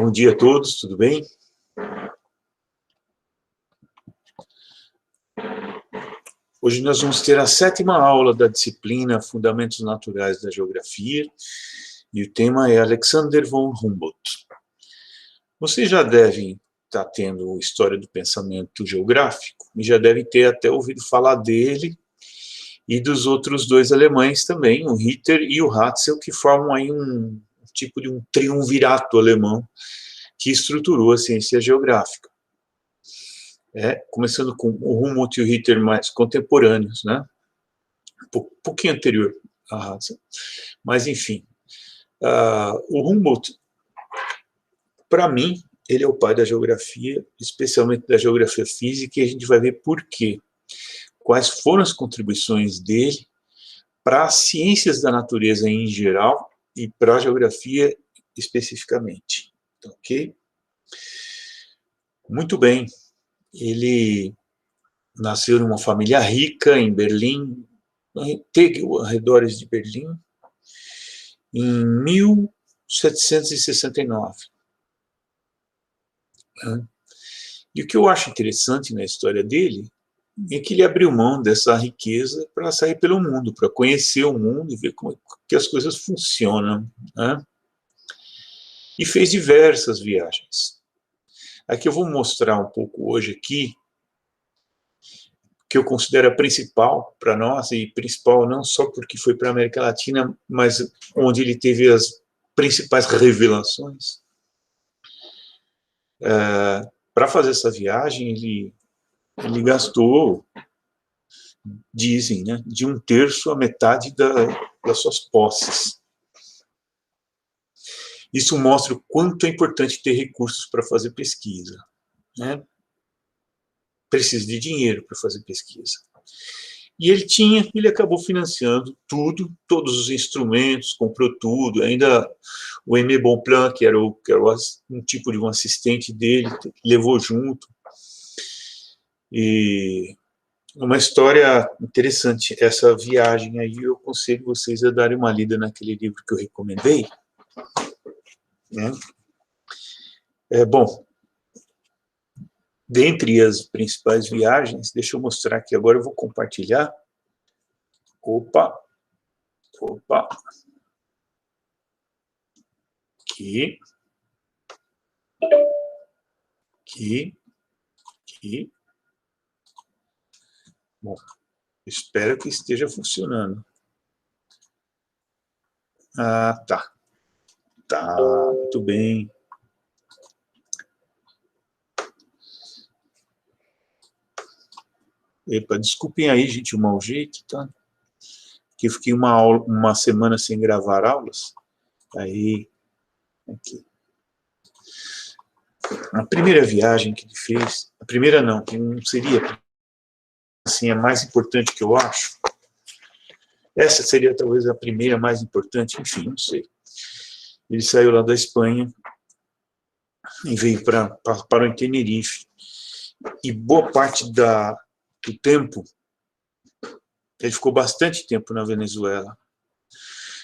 Bom dia a todos, tudo bem? Hoje nós vamos ter a 7ª aula da disciplina Fundamentos Naturais da Geografia, e o tema é Alexander von Humboldt. Vocês já devem estar tendo história do pensamento geográfico, e já devem ter até ouvido falar dele e dos outros dois alemães também, o Ritter e o Hatzel, que formam aí um tipo de um triunvirato alemão que estruturou a ciência geográfica. Começando com o Humboldt e o Ritter mais contemporâneos, né? Um pouquinho anterior a Hatzel. Mas, enfim, o Humboldt, para mim, ele é o pai da geografia, especialmente da geografia física, e a gente vai ver por quê. Quais foram as contribuições dele para as ciências da natureza em geral e para a geografia especificamente. Ok? Muito bem. Ele nasceu numa família rica em Berlim, arredores de Berlim, em 1769. E o que eu acho interessante na história dele é que ele abriu mão dessa riqueza para sair pelo mundo, para conhecer o mundo e ver como que as coisas funcionam, né? E fez diversas viagens. Aqui eu vou mostrar um pouco hoje aqui, que eu considero a principal para nós, e principal não só porque foi para a América Latina, mas onde ele teve as principais revelações. Para fazer essa viagem, ele gastou, dizem, né, de 1/3 a metade das suas posses. Isso mostra o quanto é importante ter recursos para fazer pesquisa, né? Precisa de dinheiro para fazer pesquisa. E ele acabou financiando tudo, todos os instrumentos, comprou tudo, ainda o Aimé Bonpland, que era um tipo de um assistente dele, levou junto. E uma história interessante, essa viagem aí, eu aconselho vocês a darem uma lida naquele livro que eu recomendei, né? Bom, dentre as principais viagens, deixa eu mostrar aqui, agora eu vou compartilhar. Opa. Aqui. Bom, espero que esteja funcionando. Tá. Tá, muito bem. Epa, desculpem aí, gente, o mau jeito, tá? Que eu fiquei uma semana sem gravar aulas. Aí, aqui. A primeira viagem que ele fez, a primeira não, que não seria, assim, a mais importante que eu acho. Essa seria talvez a primeira mais importante, enfim, não sei. Ele saiu lá da Espanha e veio para o Tenerife. E boa parte do tempo, ele ficou bastante tempo na Venezuela.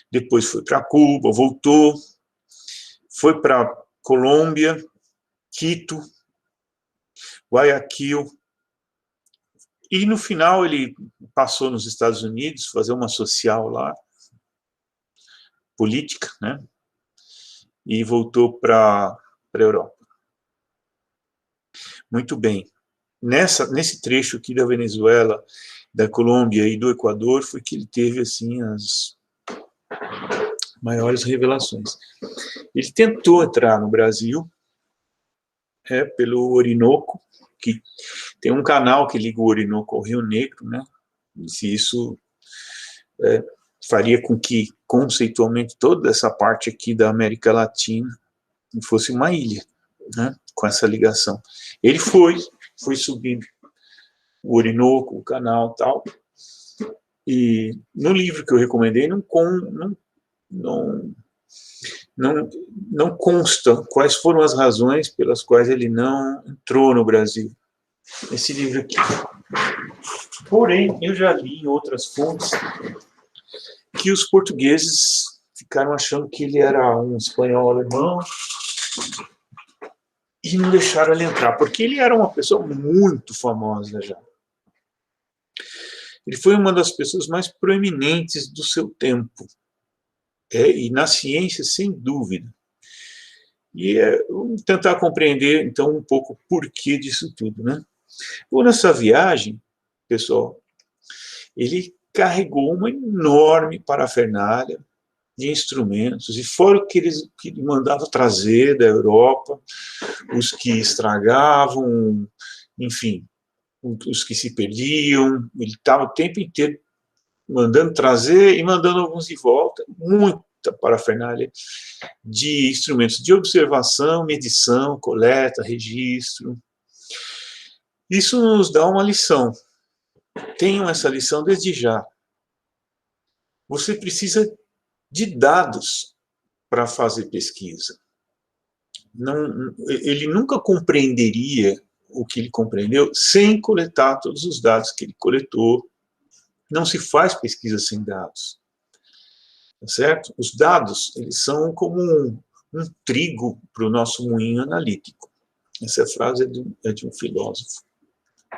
Depois foi para Cuba, voltou, foi para Colômbia, Quito, Guayaquil, e no final ele passou nos Estados Unidos, fazer uma social lá, política, né? E voltou para a Europa. Muito bem. Nesse trecho aqui da Venezuela, da Colômbia e do Equador, foi que ele teve, assim, as maiores revelações. Ele tentou entrar no Brasil, pelo Orinoco, que tem um canal que liga o Orinoco ao Rio Negro, né? E se isso faria com que, conceitualmente, toda essa parte aqui da América Latina fosse uma ilha, né? Com essa ligação. Ele foi subindo o Orinoco, o canal e tal, e no livro que eu recomendei não consta quais foram as razões pelas quais ele não entrou no Brasil. Esse livro aqui. Porém, eu já li em outras fontes que os portugueses ficaram achando que ele era um espanhol alemão, e não deixaram ele entrar, porque ele era uma pessoa muito famosa já. Ele foi uma das pessoas mais proeminentes do seu tempo, e na ciência, sem dúvida. E vamos tentar compreender, então, um pouco o porquê disso tudo, né? Bom, nessa viagem, pessoal, ele carregou uma enorme parafernália de instrumentos, e fora o que ele mandava trazer da Europa, os que estragavam, enfim, os que se perdiam, ele estava o tempo inteiro mandando trazer e mandando alguns de volta, muita parafernália de instrumentos de observação, medição, coleta, registro. Isso nos dá uma lição. Tenham essa lição desde já. Você precisa de dados para fazer pesquisa. Não, ele nunca compreenderia o que ele compreendeu sem coletar todos os dados que ele coletou. Não se faz pesquisa sem dados. Certo? Os dados, eles são como um trigo para o nosso moinho analítico. Essa frase é de um filósofo.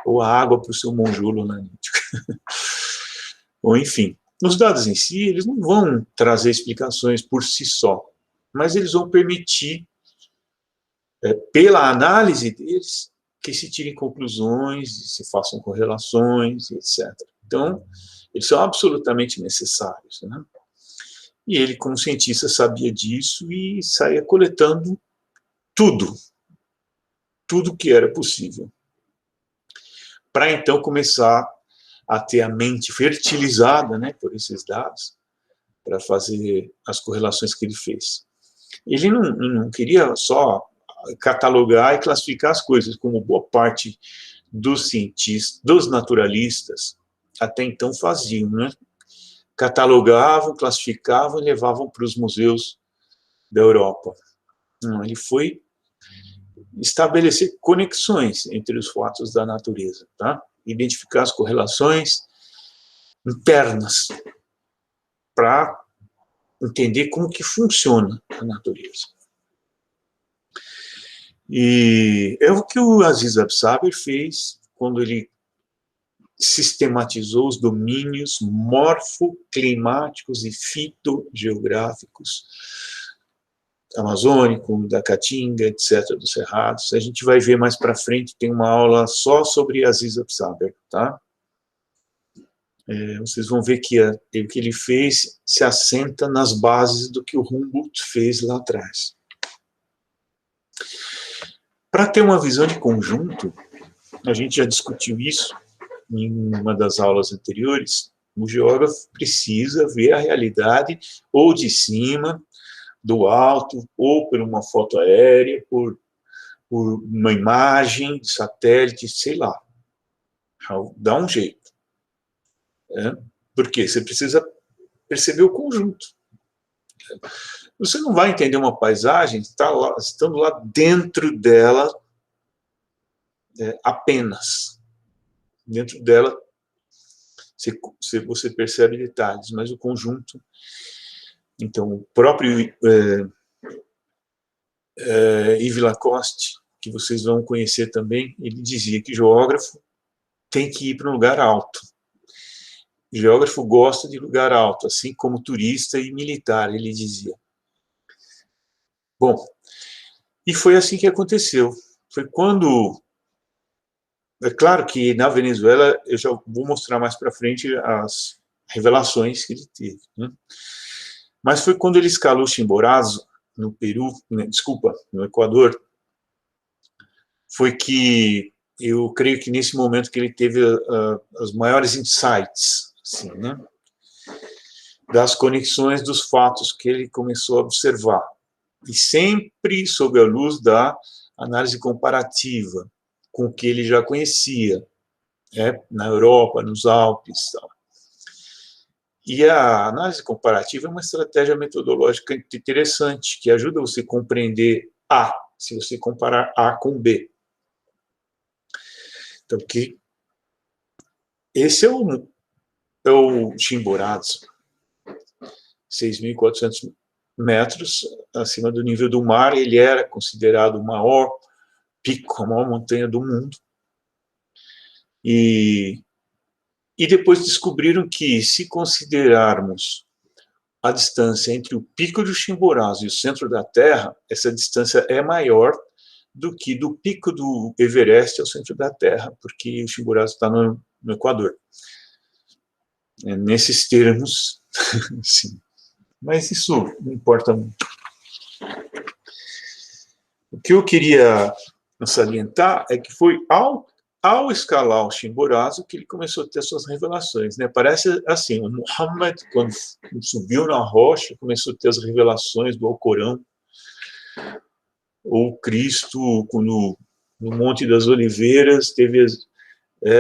Ou a água para o seu monjolo analítico. Ou enfim, os dados em si, eles não vão trazer explicações por si só, mas eles vão permitir, pela análise deles, que se tirem conclusões, se façam correlações, etc. Então, eles são absolutamente necessários, né? E ele, como cientista, sabia disso e saía coletando tudo que era possível, para então começar a ter a mente fertilizada, né, por esses dados, para fazer as correlações que ele fez. Ele não queria só catalogar e classificar as coisas, como boa parte dos cientistas, dos naturalistas, até então faziam, né? Catalogavam, classificavam e levavam para os museus da Europa. Não, ele foi estabelecer conexões entre os fatos da natureza, tá? Identificar as correlações internas para entender como que funciona a natureza. E é o que o Aziz Absaber fez quando ele sistematizou os domínios morfoclimáticos e fitogeográficos amazônico, da Caatinga, etc., dos Cerrados. A gente vai ver mais para frente, tem uma aula só sobre Aziz Absaber, tá? Vocês vão ver que o que ele fez se assenta nas bases do que o Humboldt fez lá atrás. Para ter uma visão de conjunto, a gente já discutiu isso em uma das aulas anteriores, o geógrafo precisa ver a realidade ou de cima, do alto, ou por uma foto aérea, por uma imagem de satélite, sei lá. Dá um jeito. Por quê? Você precisa perceber o conjunto. Você não vai entender uma paisagem estando lá dentro dela apenas. Dentro dela você percebe detalhes, mas o conjunto... Então, o próprio Yves Lacoste, que vocês vão conhecer também, ele dizia que geógrafo tem que ir para um lugar alto. O geógrafo gosta de lugar alto, assim como turista e militar, ele dizia. Bom, e foi assim que aconteceu. Foi quando... É claro que na Venezuela, eu já vou mostrar mais para frente as revelações que ele teve, né? Mas foi quando ele escalou Chimborazo, no Peru, desculpa, no Equador, foi que eu creio que nesse momento que ele teve os maiores insights, assim, né, das conexões dos fatos que ele começou a observar, e sempre sob a luz da análise comparativa com o que ele já conhecia, na Europa, nos Alpes, tal. E a análise comparativa é uma estratégia metodológica interessante, que ajuda você a compreender A, se você comparar A com B. Então, esse é o Chimborazo, 6.400 metros acima do nível do mar. Ele era considerado o maior pico, a maior montanha do mundo. E depois descobriram que, se considerarmos a distância entre o pico do Chimborazo e o centro da Terra, essa distância é maior do que do pico do Everest ao centro da Terra, porque o Chimborazo está no Equador. Nesses termos, sim. Mas isso não importa muito. O que eu queria salientar é que foi ao escalar o Chimborazo que ele começou a ter suas revelações, né? Parece assim, o Muhammad, quando subiu na rocha, começou a ter as revelações do Alcorão, ou Cristo, quando no Monte das Oliveiras teve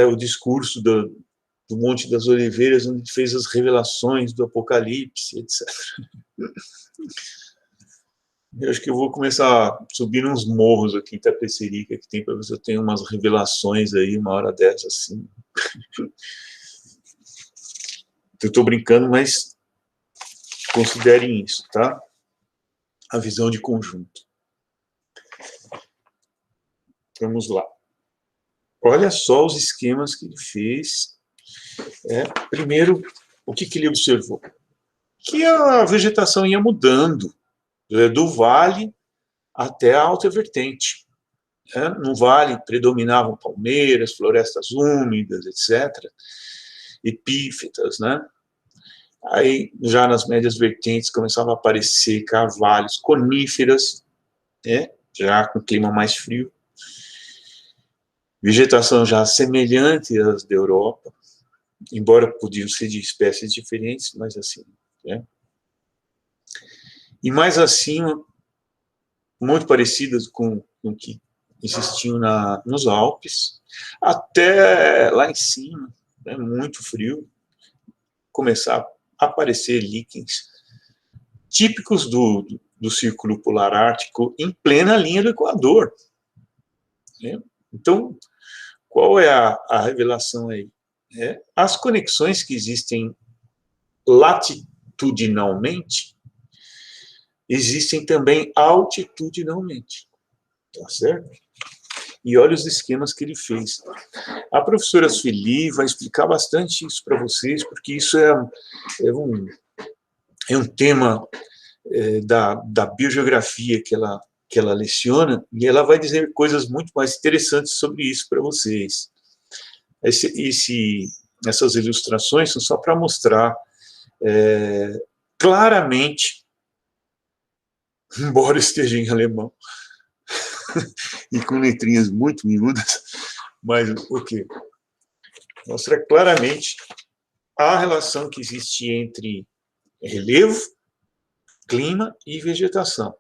o discurso do Monte das Oliveiras, onde fez as revelações do Apocalipse, etc. Eu acho que eu vou começar a subir uns morros aqui em Tapecerica, que tem, para ver se eu tenho umas revelações aí, uma hora dessa, assim. Eu estou brincando, mas considerem isso, tá? A visão de conjunto. Vamos lá. Olha só os esquemas que ele fez. Primeiro, o que ele observou? Que a vegetação ia mudando do vale até a alta vertente. No vale predominavam palmeiras, florestas úmidas, etc., epífitas, né? Aí, já nas médias vertentes, começavam a aparecer carvalhos, coníferas, né? Já com clima mais frio. Vegetação já semelhante às da Europa, embora podiam ser de espécies diferentes, mas assim, né? E mais acima, muito parecidas com o que existiam nos Alpes, até lá em cima, né, muito frio, começar a aparecer líquens típicos do Círculo Polar Ártico em plena linha do Equador. Né? Então, qual é a revelação aí? As conexões que existem latitudinalmente existem também altitudinalmente. Tá certo? E olha os esquemas que ele fez. A professora Sueli vai explicar bastante isso para vocês, porque isso é um tema da biogeografia que ela leciona, e ela vai dizer coisas muito mais interessantes sobre isso para vocês. Essas ilustrações são só para mostrar claramente, embora esteja em alemão, e com letrinhas muito miúdas, mas o quê? Mostra claramente a relação que existe entre relevo, clima e vegetação.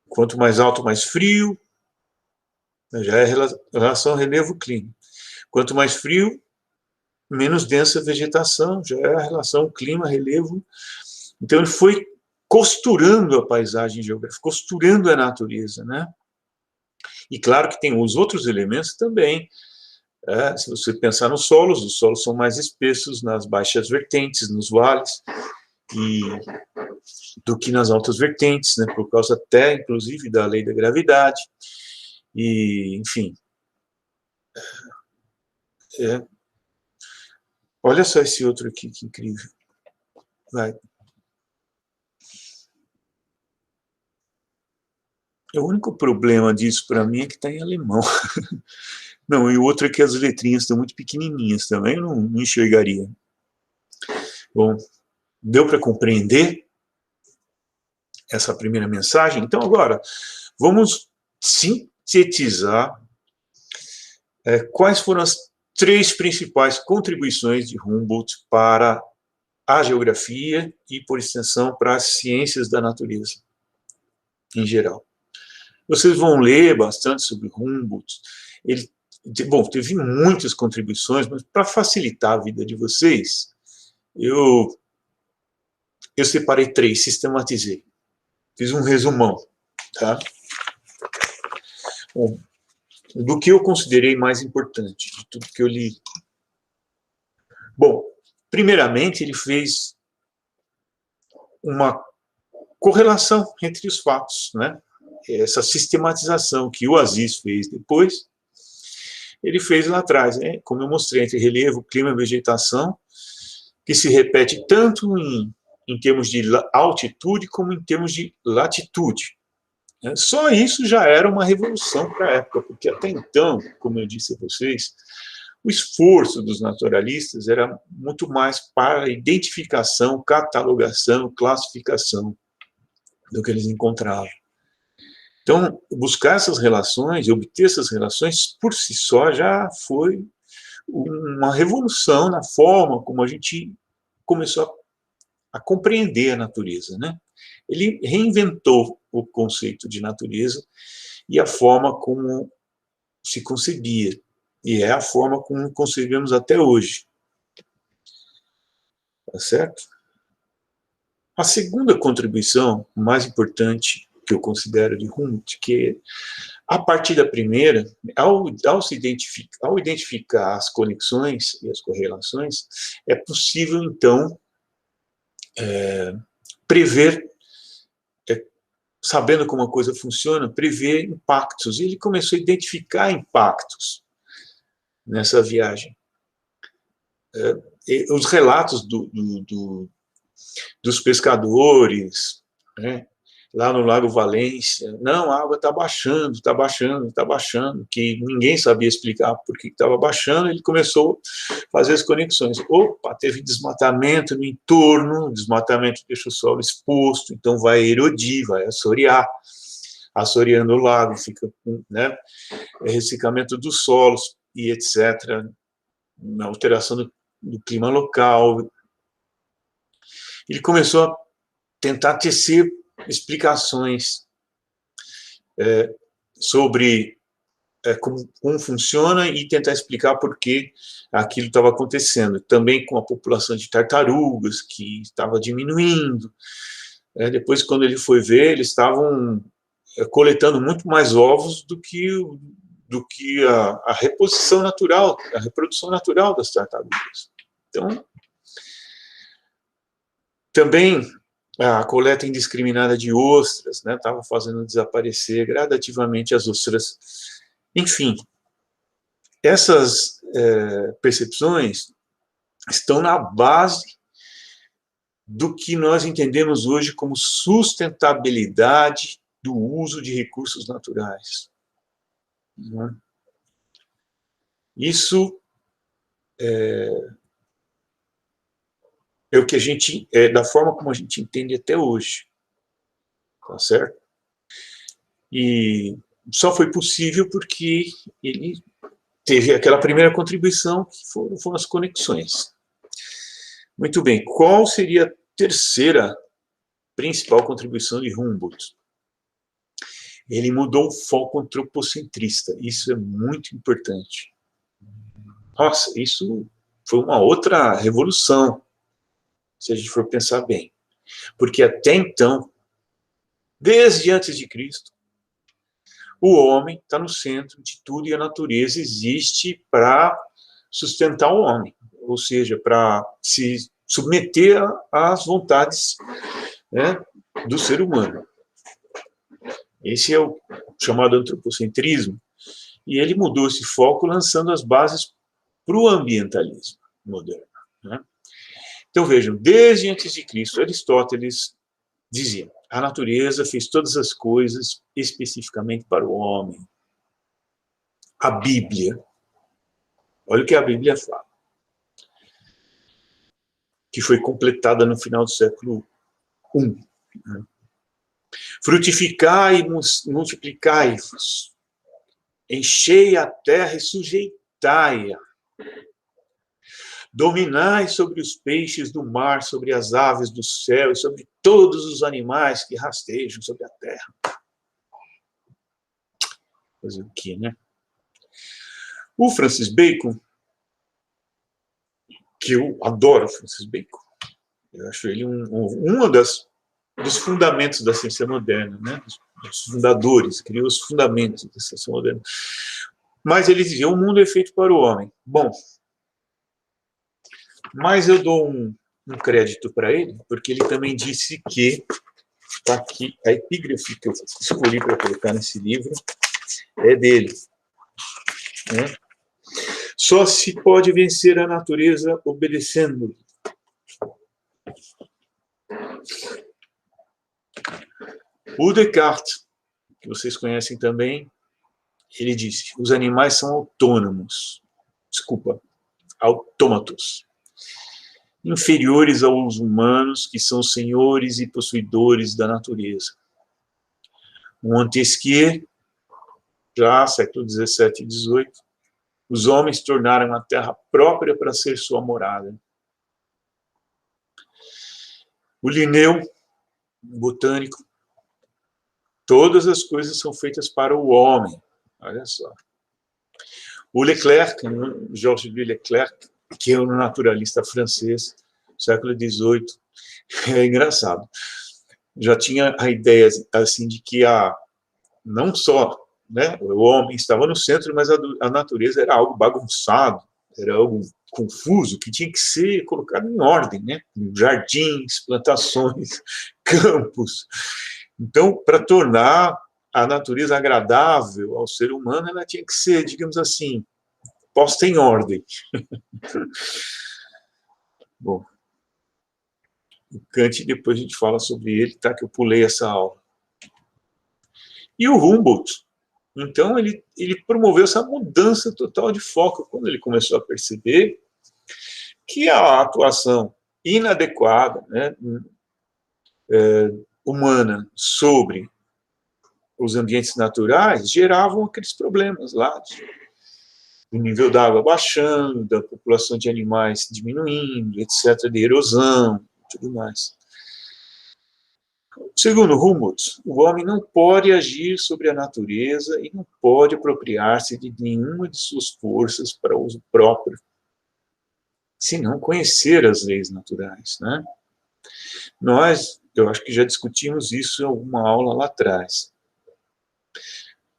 Quanto mais alto, mais frio, já é relação relevo-clima. Quanto mais frio, menos densa a vegetação, já é a relação clima-relevo. Então, ele foi costurando a paisagem geográfica, costurando a natureza, né? E claro que tem os outros elementos também. Se você pensar nos solos, os solos são mais espessos nas baixas vertentes, nos vales, do que nas altas vertentes, né? Por causa até, inclusive, da lei da gravidade. E, enfim. Olha só esse outro aqui, que incrível. Vai. O único problema disso para mim é que está em alemão. Não, e o outro é que as letrinhas estão muito pequenininhas também, eu não enxergaria. Bom, deu para compreender essa primeira mensagem? Então, agora, vamos sintetizar quais foram as 3 principais contribuições de Humboldt para a geografia e, por extensão, para as ciências da natureza, em geral. Vocês vão ler bastante sobre Humboldt. Ele, teve muitas contribuições, mas para facilitar a vida de vocês, eu separei 3, sistematizei. Fiz um resumão, tá? Bom, do que eu considerei mais importante, de tudo que eu li. Bom, primeiramente, ele fez uma correlação entre os fatos, né? essa sistematização que o Aziz fez depois, ele fez lá atrás, né? Como eu mostrei, entre relevo, clima e vegetação, que se repete tanto em termos de altitude como em termos de latitude. Só isso já era uma revolução para a época, porque até então, como eu disse a vocês, o esforço dos naturalistas era muito mais para identificação, catalogação, classificação do que eles encontravam. Então, buscar essas relações, obter essas relações, por si só, já foi uma revolução na forma como a gente começou a compreender a natureza, né? Ele reinventou o conceito de natureza e a forma como se concebia, e é a forma como concebemos até hoje. Tá certo? A segunda contribuição mais importante que eu considero de Humboldt, que a partir da primeira, ao identificar as conexões e as correlações, é possível, então, prever, sabendo como a coisa funciona, prever impactos. E ele começou a identificar impactos nessa viagem. Os relatos dos pescadores, né, lá no Lago Valência, não, a água está baixando, está baixando, está baixando, que ninguém sabia explicar por que estava baixando, ele começou a fazer as conexões. Opa, teve desmatamento no entorno, o desmatamento deixa o solo exposto, então vai erodir, vai assorear, assoreando o lago, fica, né, ressecamento dos solos e etc., na alteração do clima local. Ele começou a tentar tecer explicações sobre como funciona e tentar explicar por que aquilo estava acontecendo. Também com a população de tartarugas, que estava diminuindo. Depois, quando ele foi ver, eles estavam coletando muito mais ovos do que a reposição natural, a reprodução natural das tartarugas. Então, também a coleta indiscriminada de ostras, né, estava fazendo desaparecer gradativamente as ostras. Enfim, essas percepções estão na base do que nós entendemos hoje como sustentabilidade do uso de recursos naturais. Né? Isso é o que a gente, da forma como a gente entende até hoje, tá certo? E só foi possível porque ele teve aquela primeira contribuição, que foram as conexões. Muito bem, qual seria a terceira principal contribuição de Humboldt? Ele mudou o foco antropocentrista, isso é muito importante. Nossa, isso foi uma outra revolução, se a gente for pensar bem. Porque até então, desde antes de Cristo, o homem está no centro de tudo e a natureza existe para sustentar o homem, ou seja, para se submeter às vontades, né, do ser humano. Esse é o chamado antropocentrismo, e ele mudou esse foco lançando as bases para o ambientalismo moderno. Né? Então vejam, desde antes de Cristo, Aristóteles dizia: a natureza fez todas as coisas especificamente para o homem. A Bíblia, olha o que a Bíblia fala, que foi completada no final do século I. Né? Frutificai e multiplicai-vos, enchei a terra e sujeitai-a. Dominai sobre os peixes do mar, sobre as aves do céu e sobre todos os animais que rastejam sobre a terra. Fazer o quê, né? O Francis Bacon, que eu adoro Francis Bacon, eu acho ele dos fundamentos da ciência moderna, né? Dos fundadores, criou os fundamentos da ciência moderna. Mas ele dizia: o mundo é feito para o homem. Bom, mas eu dou um crédito para ele, porque ele também disse que Está aqui, a epígrafe que eu escolhi para colocar nesse livro é dele. Né? Só se pode vencer a natureza obedecendo. O Descartes, que vocês conhecem também, ele disse: os animais são autônomos. Desculpa, autômatos. Inferiores aos humanos, que são senhores e possuidores da natureza. Montesquieu, já século XVII e XVIII, os homens tornaram a terra própria para ser sua morada. O Linneu, botânico, todas as coisas são feitas para o homem. Olha só. O Leclerc, Georges-Louis Leclerc, que é um naturalista francês, século XVIII, é engraçado. Já tinha a ideia assim de que não só, né, o homem estava no centro, mas a natureza era algo bagunçado, era algo confuso, que tinha que ser colocado em ordem, né? Jardins, plantações, campos. Então, para tornar a natureza agradável ao ser humano, ela tinha que ser, digamos assim, posta em ordem. Bom, o Kant, depois a gente fala sobre ele, tá? Que eu pulei essa aula. E o Humboldt, então, ele promoveu essa mudança total de foco, quando ele começou a perceber que a atuação inadequada, né, humana sobre os ambientes naturais geravam aqueles problemas lá, do nível da água baixando, da população de animais diminuindo, etc., de erosão e tudo mais. Segundo Humboldt, o homem não pode agir sobre a natureza e não pode apropriar-se de nenhuma de suas forças para uso próprio, se não conhecer as leis naturais, né? Eu acho que já discutimos isso em alguma aula lá atrás.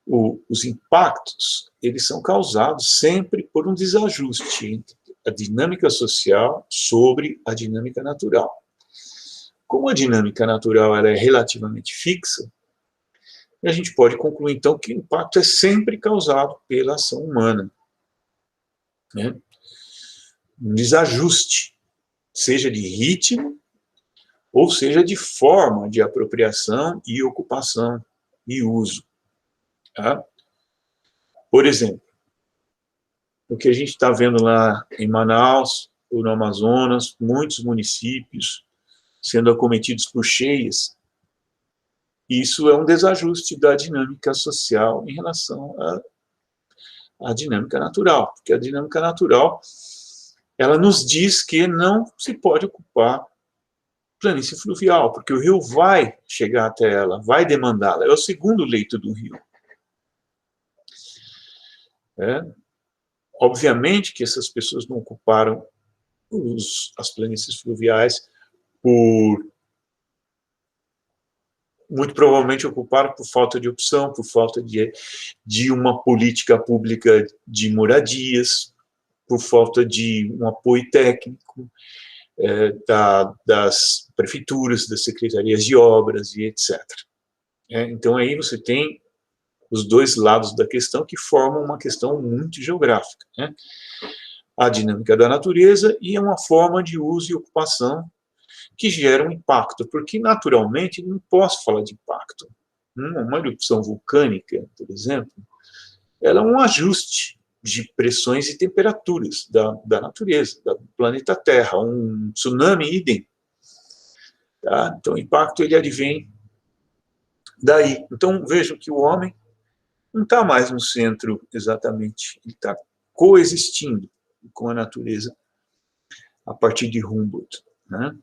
Os impactos, eles são causados sempre por um desajuste entre a dinâmica social sobre a dinâmica natural. Como a dinâmica natural ela é relativamente fixa, a gente pode concluir, então, que o impacto é sempre causado pela ação humana. Né? Um desajuste, seja de ritmo, ou seja de forma de apropriação e ocupação e uso. Tá? Por exemplo, o que a gente está vendo lá em Manaus, ou no Amazonas, muitos municípios sendo acometidos por cheias, isso é um desajuste da dinâmica social em relação à dinâmica natural, porque a dinâmica natural ela nos diz que não se pode ocupar planície fluvial, porque o rio vai chegar até ela, vai demandá-la, é o segundo leito do rio. Obviamente que essas pessoas não ocuparam as planícies fluviais muito provavelmente ocuparam por falta de opção, por falta de uma política pública de moradias, por falta de um apoio técnico das prefeituras, das secretarias de obras e etc. Então aí você tem os dois lados da questão que formam uma questão muito geográfica. Né? A dinâmica da natureza e uma forma de uso e ocupação que gera um impacto, porque naturalmente não posso falar de impacto. Uma erupção vulcânica, por exemplo, ela é um ajuste de pressões e temperaturas da natureza, do planeta Terra, um tsunami idem. Tá? Então o impacto ele advém daí. Então vejam que o homem não está mais no centro exatamente, ele está coexistindo com a natureza a partir de Humboldt. Né?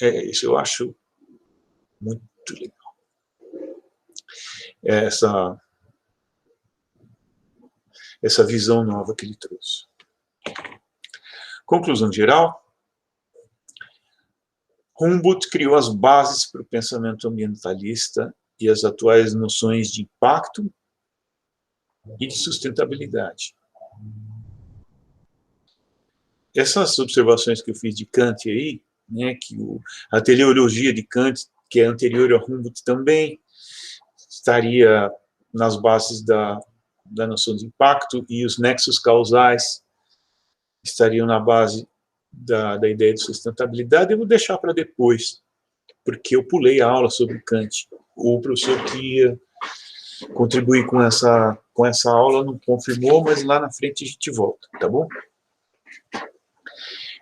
Isso eu acho muito legal. Essa visão nova que ele trouxe. Conclusão geral, Humboldt criou as bases para o pensamento ambientalista e as atuais noções de impacto e de sustentabilidade. Essas observações que eu fiz de Kant aí, né, que a teleologia de Kant que é anterior ao Humboldt também, estaria nas bases da noção de impacto, e os nexos causais estariam na base da ideia de sustentabilidade. Eu vou deixar para depois, porque eu pulei a aula sobre Kant. O professor que ia contribuir com essa aula não confirmou, mas lá na frente a gente volta, tá bom?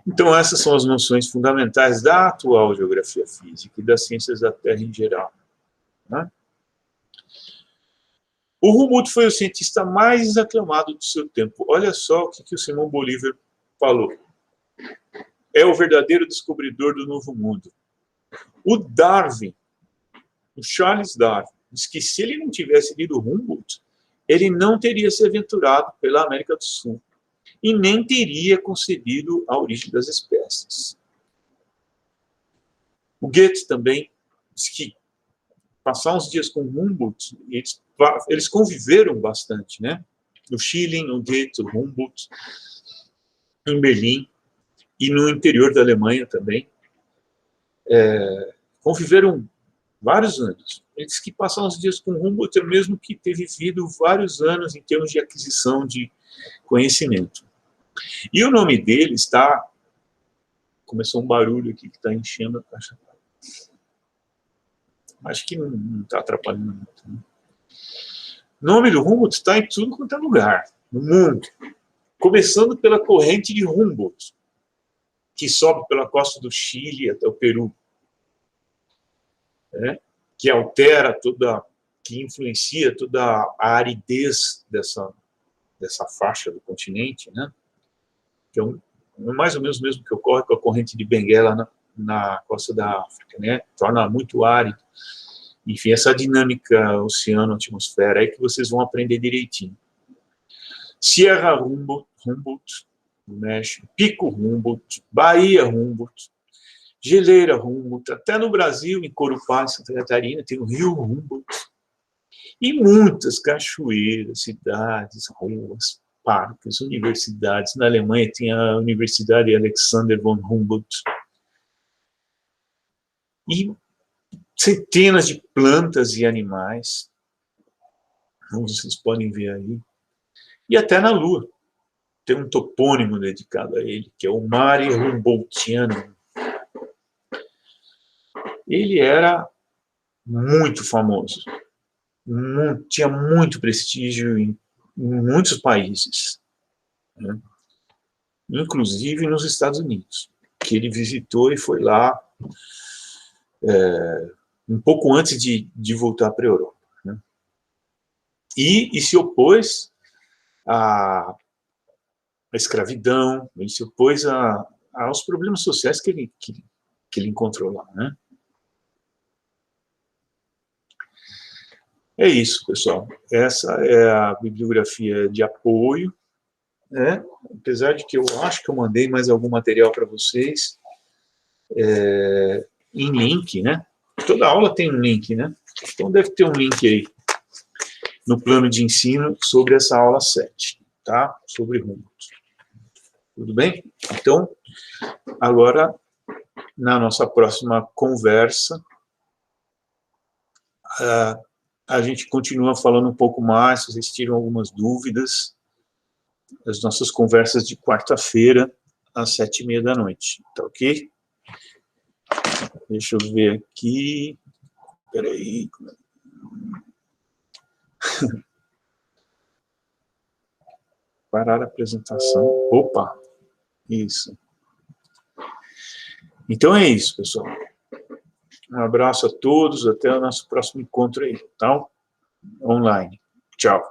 Então, essas são as noções fundamentais da atual geografia física e das ciências da Terra em geral, né? O Humboldt foi o cientista mais aclamado do seu tempo. Olha só o que o Simão Bolívar falou. É o verdadeiro descobridor do Novo Mundo. O Darwin, o Charles Darwin, diz que se ele não tivesse lido Humboldt, ele não teria se aventurado pela América do Sul e nem teria concebido a origem das espécies. O Goethe também diz que passar uns dias com Humboldt, eles conviveram bastante, né? No Chile, o Goethe, o Humboldt, em Berlim e no interior da Alemanha também. Conviveram vários anos. Ele disse que passar uns dias com Humboldt é o mesmo que ter vivido vários anos em termos de aquisição de conhecimento. E o nome dele está... Começou um barulho aqui que está enchendo a caixa. Acho que não está atrapalhando muito, né? O nome do Humboldt está em tudo quanto é lugar, no mundo. Começando pela corrente de Humboldt, que sobe pela costa do Chile até o Peru, né? Que altera toda, que influencia toda a aridez dessa faixa do continente, né? Que é mais ou menos o mesmo que ocorre com a corrente de Benguela na costa da África, né? Torna muito árido. Enfim, essa dinâmica oceano-atmosfera é que vocês vão aprender direitinho. Sierra Humboldt, no México, Pico Humboldt, Bahia Humboldt, Geleira Humboldt, até no Brasil, em Corupá, em Santa Catarina, tem o Rio Humboldt, e muitas cachoeiras, cidades, ruas, parques, universidades. Na Alemanha tem a Universidade Alexander von Humboldt. E centenas de plantas e animais, como vocês podem ver aí. E até na Lua tem um topônimo dedicado a ele, que é o Mare Humboldtianum. Ele era muito famoso, tinha muito prestígio em muitos países, né? Inclusive nos Estados Unidos, que ele visitou e foi lá um pouco antes de voltar para a Europa, né? E se opôs à escravidão, ele se opôs aos problemas sociais que ele encontrou lá, né? É isso, pessoal. Essa é a bibliografia de apoio, né? Apesar de que eu acho que eu mandei mais algum material para vocês, em link, né? Toda aula tem um link, né? Então deve ter um link aí no plano de ensino sobre essa aula 7, tá? Sobre Humboldt. Tudo bem? Então, agora, na nossa próxima conversa, a gente continua falando um pouco mais, se vocês tiram algumas dúvidas, as nossas conversas de quarta-feira, às 7h30 da noite, tá ok? Deixa eu ver aqui, peraí. Parar a apresentação, opa, isso. Então é isso, pessoal. Um abraço a todos, até o nosso próximo encontro aí, tá? Online. Tchau.